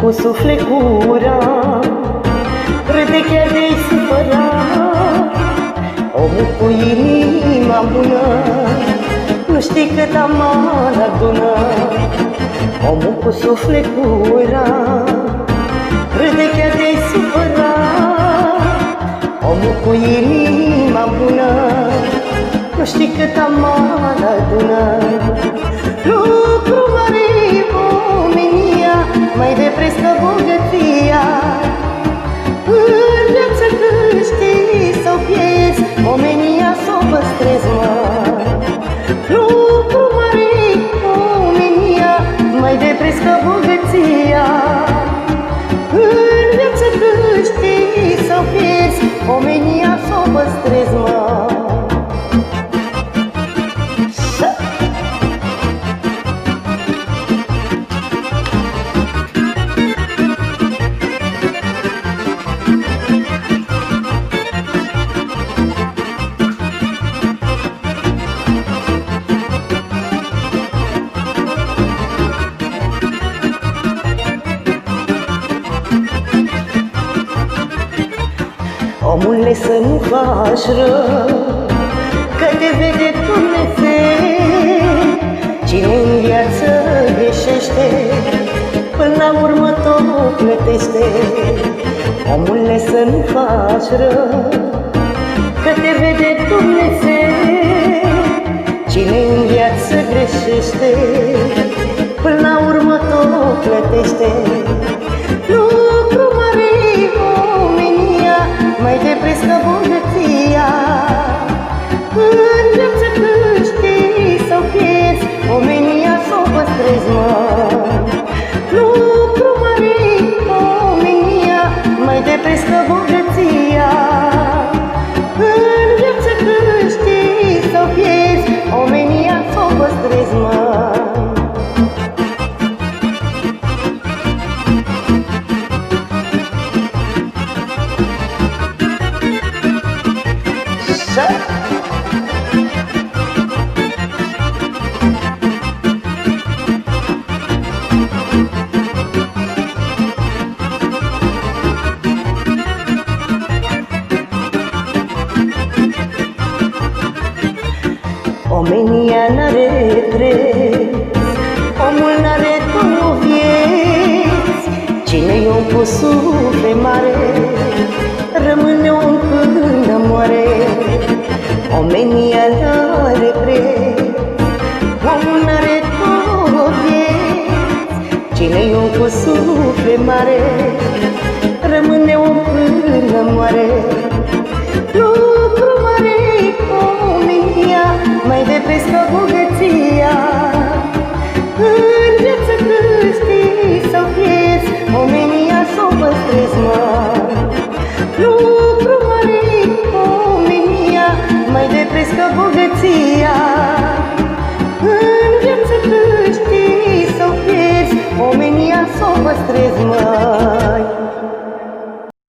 cu suflet curat, râde chiar de-i supărat. Omul cu inima bună, nu știi cât amar adună. Omul cu suflet curat, râde chiar de-i supărat. Omul cu inima bună, nu știi cât amar adună. Lucru mare omenia, mai de preț ca bogăția. În viață câștigi sau pierzi, omenia s-o păstrezi, mă. Lucru mare omenia, mai de preț ca bogăția. În viață câștigi sau pierzi, omenia s-o păstrezi, mă. Omule, să nu faci rău, că te vede Dumnezeu. Cine în viață greșește, până la urmă tot plătește. Omule, să nu faci rău, că te vede Dumnezeu. Cine în viață greșește, până la urmă tot plătește. Lucru mare omenia, mai de preț ca bogăția. În viață câștigi sau pierzi, omenia s-o păstrezi, mă. Lucru mare omenia, mai de preț ca bogăția. În viață câștigi sau pierzi, omenia s-o păstrezi, mă. Omenia n-are preț, omul n-are două vieți. Cine-i om cu suflet mare, rămâne om până moare. Omenia n-are preț, omul n-are două vieți. Cine-i om cu suflet mare, rămâne om până moare. Lucru mare omenia, mai de preț ca bogăția. În viață câștigi sau pierzi, omenia s-o păstrezi, mă. Lucru mare omenia, mai de preț ca bogăția. În viață câștigi sau pierzi, omenia s-o păstrezi, mă.